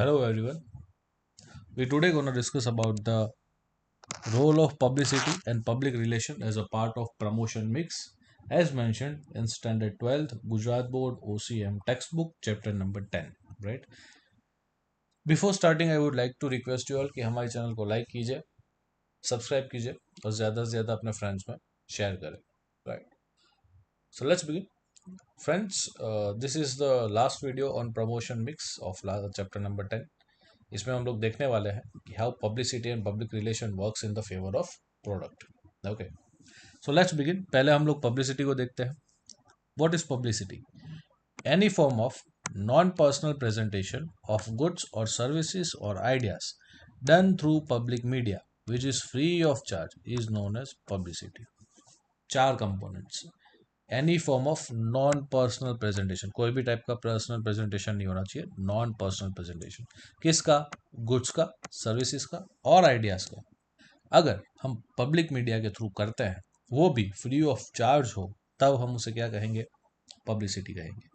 Hello everyone. We today gonna discuss about the role of publicity and public relation as a part of promotion mix, as mentioned in Standard 12th Gujarat Board OCM textbook, chapter number 10. Right. Before starting, I would like to request you all कि हमारे channel को like कीजिए, subscribe कीजिए और ज़्यादा से ज़्यादा अपने फ्रेंड्स में शेयर करें. Right. So let's begin. Friends, this is the last video on promotion mix of chapter number 10. इसमें हम लोग देखने वाले हैं कि how publicity and public relation works in the favour of product. Okay, so let's begin. पहले हम लोग पब्लिसिटी को देखते हैं. What is publicity? Any form of non personal presentation of goods और सर्विसेज और ideas done through public media which is free of charge is known as publicity. चार components. Any form of non personal presentation, कोई भी type का personal presentation नहीं होना चाहिए. Non personal presentation किसका? गुड्स का, सर्विसेज का और आइडियाज का. अगर हम पब्लिक मीडिया के थ्रू करते हैं, वो भी फ्री ऑफ चार्ज हो, तब हम उसे क्या कहेंगे? पब्लिसिटी कहेंगे.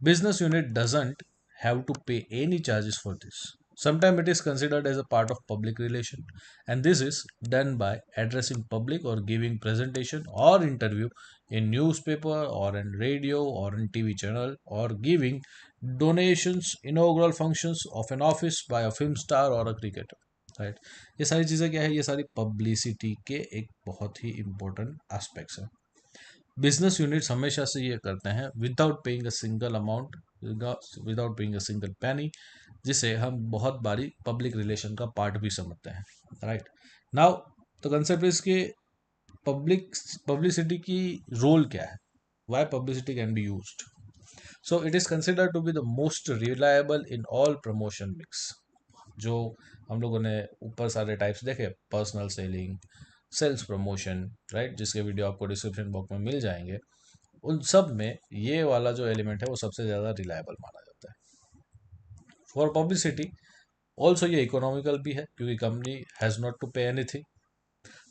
Business unit doesn't have to pay any charges for this. Sometimes it is considered as a part of public relation, and this is done by addressing public or giving presentation or interview in newspaper or in radio or in TV channel, or giving donations, inaugural functions of an office by a film star or a cricketer. Right. ये सारी चीज़ें क्या है? ये सारी publicity के एक बहुत ही इम्पोर्टेंट एस्पेक्ट्स हैं. बिजनेस यूनिट्स हमेशा से ये करते हैं without paying a single amount, without paying a single पैनी, जिसे हम बहुत बारी पब्लिक रिलेशन का पार्ट भी समझते हैं. Right. Now the concept is कि पब्लिक पब्लिसिटी की रोल क्या है? Why publicity can be used? So it is considered to be the most reliable in all promotion mix. जो हम लोगों ने ऊपर सारे टाइप्स देखे, personal selling, sales promotion, right, जिसके वीडियो आपको डिस्क्रिप्शन बॉक्स में मिल जाएंगे, उन सब में ये वाला जो एलिमेंट है वो सबसे ज़्यादा रिलायबल माना जाता है. फॉर पब्लिसिटी ऑल्सो ये इकोनॉमिकल भी है, क्योंकि company has not to pay anything.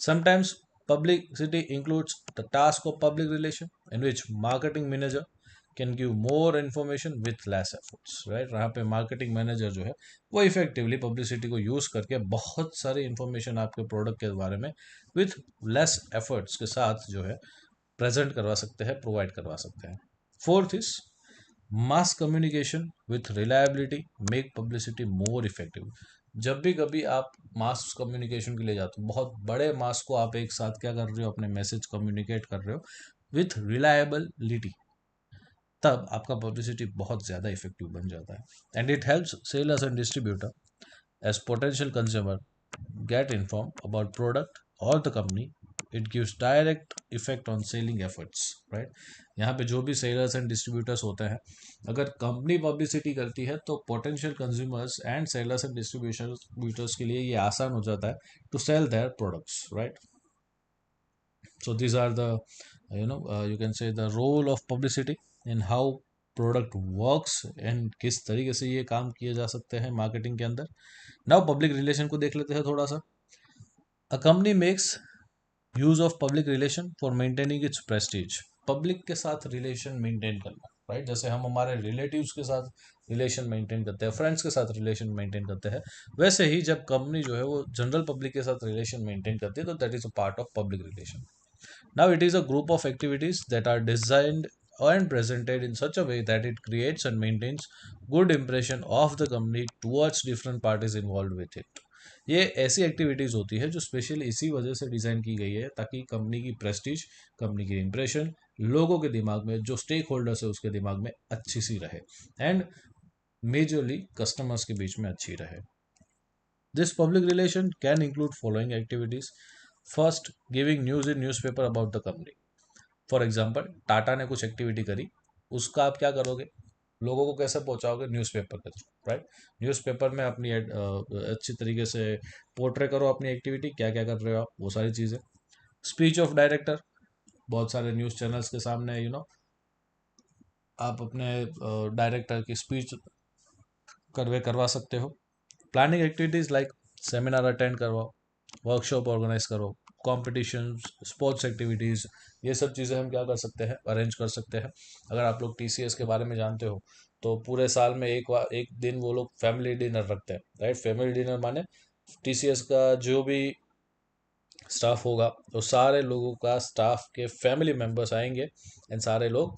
Sometimes publicity includes the task of public relation in which marketing manager can give more information with less efforts. Right. यहाँ पे marketing manager जो है वो effectively publicity को use करके बहुत सारी information आपके प्रोडक्ट के बारे में विथ लेस एफर्ट्स के साथ जो है प्रेजेंट करवा सकते हैं, प्रोवाइड करवा सकते हैं. Fourth is mass communication with reliability make publicity more effective. जब भी कभी आप मास कम्युनिकेशन के लिए जाते हो, बहुत बड़े मास को आप एक साथ क्या कर रहे हो? अपने मैसेज कम्युनिकेट कर रहे हो विथ रिलायबिलिटी, तब आपका पब्लिसिटी बहुत ज़्यादा इफेक्टिव बन जाता है. And it helps sellers and distributor as potential consumer get informed about product or the company. It gives direct effect on selling efforts. Right. यहाँ पे जो भी सेलर्स एंड डिस्ट्रीब्यूटर्स होते हैं, अगर कंपनी पब्लिसिटी करती है तो potential consumers and sellers and distributors के लिए ये आसान हो जाता है to sell their products. Right. So these are the you can say the role of publicity in how product works and किस तरीके से ये काम किए जा सकते हैं मार्केटिंग के अंदर. नाउ पब्लिक रिलेशन को देख लेते हैं थोड़ा सा. A company makes use of public relation for maintaining it's Prestige. Public के साथ रिलेशन मेंटेन करना, राइट. जैसे हम हमारे रिलेटिव्स के साथ रिलेशन मेंटेन करते हैं, फ्रेंड्स के साथ रिलेशन मेंटेन करते हैं, वैसे ही जब कंपनी जो है वो जनरल पब्लिक के साथ रिलेशन मेंटेन करती है, तो that is a part of public relation. Now, it is a group of activities that are designed and presented in such a way that it creates and maintains good impression of the company towards different parties involved with it. ये ऐसी activities होती है जो specially इसी वजह से design की गई है ताकि कंपनी की प्रेस्टीज, कंपनी की इंप्रेशन लोगों के दिमाग में, जो स्टेक होल्डर्स है उसके दिमाग में अच्छी सी रहे, एंड मेजरली कस्टमर्स के बीच में अच्छी रहे. This public relation can include following activities. First, giving news in newspaper about the company. For example, Tata ने कुछ एक्टिविटी करी, उसका आप क्या करोगे? लोगों को कैसे पहुंचाओगे? न्यूज़पेपर के थ्रू. राइट. न्यूज़पेपर में अपनी अच्छी तरीके से पोर्ट्रे करो अपनी एक्टिविटी, क्या क्या कर रहे हो आप, वो सारी चीज़ें. स्पीच ऑफ डायरेक्टर, बहुत सारे न्यूज़ चैनल्स के सामने आप अपने डायरेक्टर की स्पीच करवा सकते हो. Planning activities like seminar attend करवाओ, वर्कशॉप ऑर्गेनाइज करो, कॉम्पिटिशन्स, स्पोर्ट्स एक्टिविटीज़, ये सब चीज़ें हम क्या कर सकते हैं, अरेंज कर सकते हैं। अगर आप लोग टीसीएस के बारे में जानते हो तो पूरे साल में एक दिन वो लोग फैमिली डिनर रखते हैं, राइट। फैमिली डिनर माने टीसीएस का जो भी स्टाफ होगा तो सारे लोगों का, स्टाफ के फैमिली मेम्बर्स आएंगे एंड सारे लोग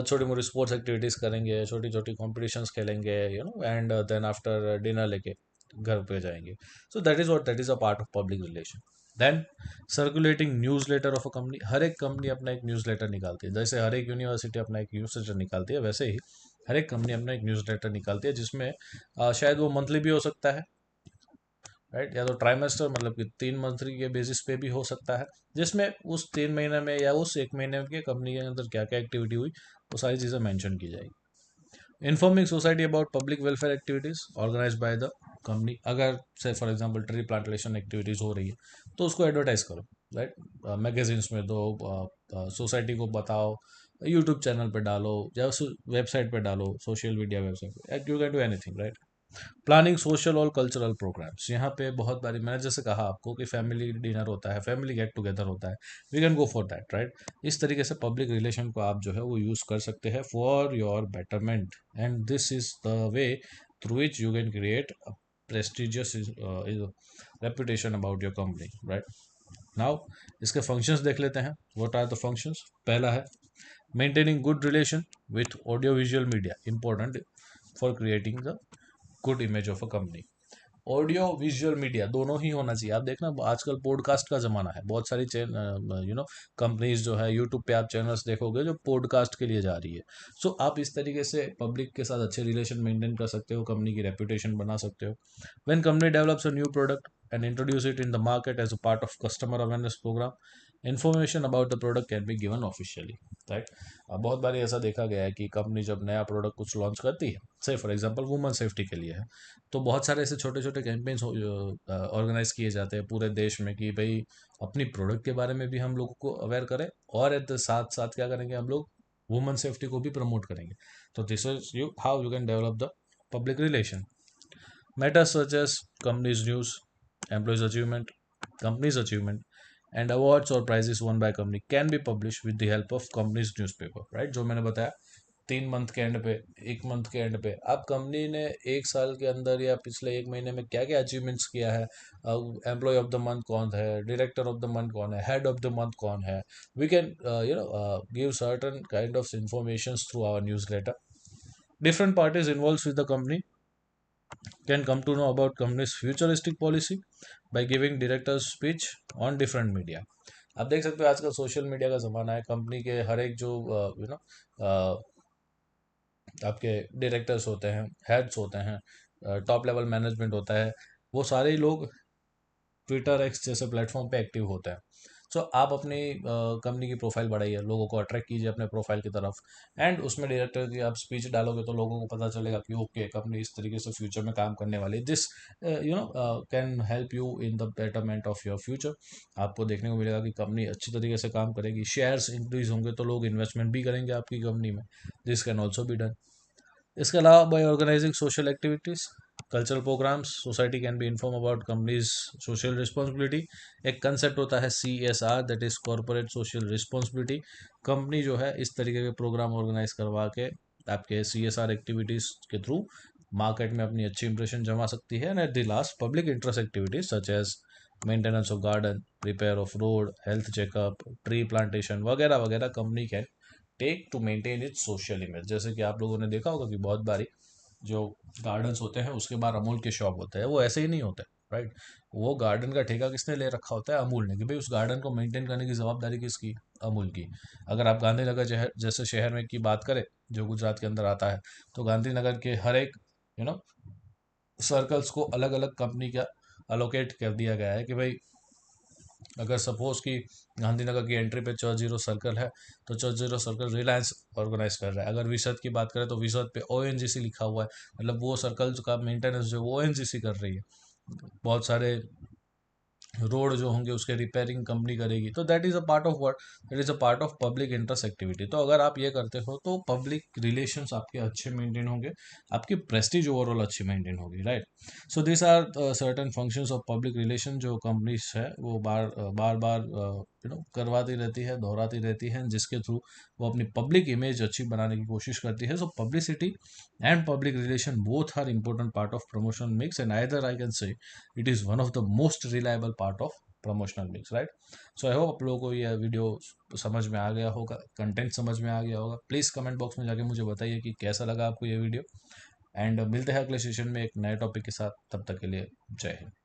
छोटी मोटी स्पोर्ट्स एक्टिविटीज़ करेंगे, छोटी छोटी कॉम्पिटिशन्स खेलेंगे, एंड देन आफ्टर डिनर लेके घर पे जाएंगे। So that is a part of public relation. Then circulating news letter of a company. हर एक कंपनी अपना एक न्यूज़ लेटर निकालती है, जैसे हर एक यूनिवर्सिटी अपना एक न्यूज़ लेटर निकालती है, वैसे ही हर एक कंपनी अपना एक न्यूज़ लेटर निकालती है, जिसमें शायद वो मंथली भी हो सकता है, राइट, या तो ट्राइमेस्टर मतलब कि 3 मंथली के बेसिस पे भी हो सकता है, जिसमें उस 3 महीने में या उस 1 महीने के कंपनी के अंदर क्या क्या एक्टिविटी हुई वो सारी चीज़ें मेंशन की जाएगी। Informing society about public welfare activities organise by the company. अगर से for example tree plantation activities हो रही है तो उसको एडवर्टाइज करो, राइट, मैगजीन्स में दो, सोसाइटी को बताओ, यूट्यूब चैनल पे डालो या वेबसाइट पे डालो, सोशल मीडिया वेबसाइट पे, you can do anything, right. Planning social और कल्चरल प्रोग्राम्स। यहाँ पे बहुत बारी मैंने जैसे कहा आपको कि फैमिली डिनर होता है, फैमिली गेट टुगेदर होता है, we can go for that, right. इस तरीके से पब्लिक रिलेशन को आप जो है वो यूज़ कर सकते हैं for your betterment, and this is the way through which you can create a prestigious reputation about your company, right. Now इसके फंक्शंस देख लेते हैं। What are the functions? पहला है maintaining good relation with audio visual media, important for creating the good image of a company. Audio visual media दोनों ही होना चाहिए। आप देखना आजकल पॉडकास्ट का ज़माना है, बहुत सारी कंपनीज जो है यूट्यूब पे आप चैनल्स देखोगे जो पॉडकास्ट के लिए जा रही है। सो आप इस तरीके से पब्लिक के साथ अच्छे रिलेशन मेंटेन कर सकते हो, कंपनी की रेपुटेशन बना सकते हो। When company develops a new product and introduce it in the market as a part of customer awareness programme, information about the product can be given officially, right. बहुत बार ऐसा देखा गया है कि कंपनी जब नया प्रोडक्ट कुछ लॉन्च करती है, से फॉर एग्जांपल वुमेन सेफ्टी के लिए है, तो बहुत सारे ऐसे छोटे छोटे कैंपेन्स ऑर्गेनाइज किए जाते हैं पूरे देश में कि भाई अपनी प्रोडक्ट के बारे में भी हम लोगों को अवेयर करें, और एट द साथ साथ क्या करेंगे हम लोग, वुमेन सेफ्टी को भी प्रमोट करेंगे। तो this is you how you can develop the public relation. Matters such as company's news, employees' achievement, company's achievement, and awards or prizes won by company can be published with the help of company's newspaper, right? जो मैंने बताया 3 month के and पे, 1 month के and पे आप company ने 1 साल के अंदर या पिछले 1 महीने में क्या क्या अचीवमेंट्स किया है, एम्प्लॉय ऑफ द मंथ कौन है, डायरेक्टर ऑफ द मंथ कौन है, हेड ऑफ द मंथ कौन है, we can give certain kind of information through our newsletter. Different parties involved with the company can come to know about company's futuristic policy by giving directors speech on different media। आप देख सकते हो आजकल social media का ज़माना है, company के हर एक जो आपके डायरेक्टर्स होते हैं, हेड्स होते हैं, टॉप लेवल मैनेजमेंट होता है, वो सारे ही लोग ट्विटर एक्स जैसे प्लेटफॉर्म पे एक्टिव होते हैं। सो आप अपनी कंपनी की प्रोफाइल बढ़ाइए, लोगों को अट्रैक्ट कीजिए अपने प्रोफाइल की तरफ, एंड उसमें डायरेक्टर की आप स्पीच डालोगे तो लोगों को पता चलेगा कि ओके कंपनी इस तरीके से फ्यूचर में काम करने वाली है। This can help you in the betterment of your future. आपको देखने को मिलेगा कि कंपनी अच्छी तरीके से काम करेगी, शेयर्स इंक्रीज होंगे तो लोग इन्वेस्टमेंट भी करेंगे आपकी कंपनी में। This can also be done. इसके अलावा by organising social activities, cultural programmes, society can be inform about companies social responsibility. एक कंसेप्ट होता है CSR, that is corporate social responsibility. Company जो है इस तरीके के प्रोग्राम ऑर्गेनाइज करवा के आपके CSR एक्टिविटीज़ के थ्रू मार्केट में अपनी अच्छी इंप्रेशन जमा सकती है। And at the last public interest activities such as maintenance of garden, repair of road, health checkup, tree plantation वगैरह वगैरह company can take to maintain its social image. जैसे कि आप लोगों ने देखा होगा कि बहुत बारी जो गार्डन्स होते हैं उसके बाहर अमूल के शॉप होते हैं, वो ऐसे ही नहीं होते, राइट। वो गार्डन का ठेका किसने ले रखा होता है? अमूल ने, कि भाई उस गार्डन को मेंटेन करने की जवाबदारी किसकी? अमूल की। अगर आप गांधीनगर जैसे शहर में की बात करें जो गुजरात के अंदर आता है, तो गांधीनगर के हर एक यू नो सर्कल्स को अलग अलग कंपनी का अलोकेट कर दिया गया है कि भाई अगर सपोज कि गांधीनगर की एंट्री पे चर्च जीरो सर्कल है तो church zero circle Reliance organise कर रहा है। अगर विशद की बात करें तो विशद पे ONGC लिखा हुआ है, मतलब वो सर्कल का मेंटेनेंस जो वो ONGC कर रही है। बहुत सारे रोड जो होंगे उसके रिपेयरिंग कंपनी करेगी, तो that is a part of what, that is a part of public interest activity. तो अगर आप ये करते हो तो पब्लिक रिलेशंस आपके अच्छे मेंटेन होंगे, आपकी प्रेस्टीज ओवरऑल अच्छी मेंटेन होगी, right. So this are certain functions of public relation जो कंपनीज है वो बार बार करवाती रहती है, दोहराती रहती है, जिसके थ्रू वो अपनी पब्लिक इमेज अच्छी बनाने की कोशिश करती है। So publicity and public relation both are important part of promotion mix, and either I can say it is one of the most reliable part of promotional mix, right? So I hope आप लोगों को ये video समझ में आ गया होगा, content समझ में आ गया होगा। प्लीज़ कमेंट बॉक्स में जाके मुझे बताइए कि कैसा लगा आपको ये वीडियो, एंड मिलते हैं अगले सेशन में एक नए टॉपिक के साथ। तब तक के लिए जय हिंद।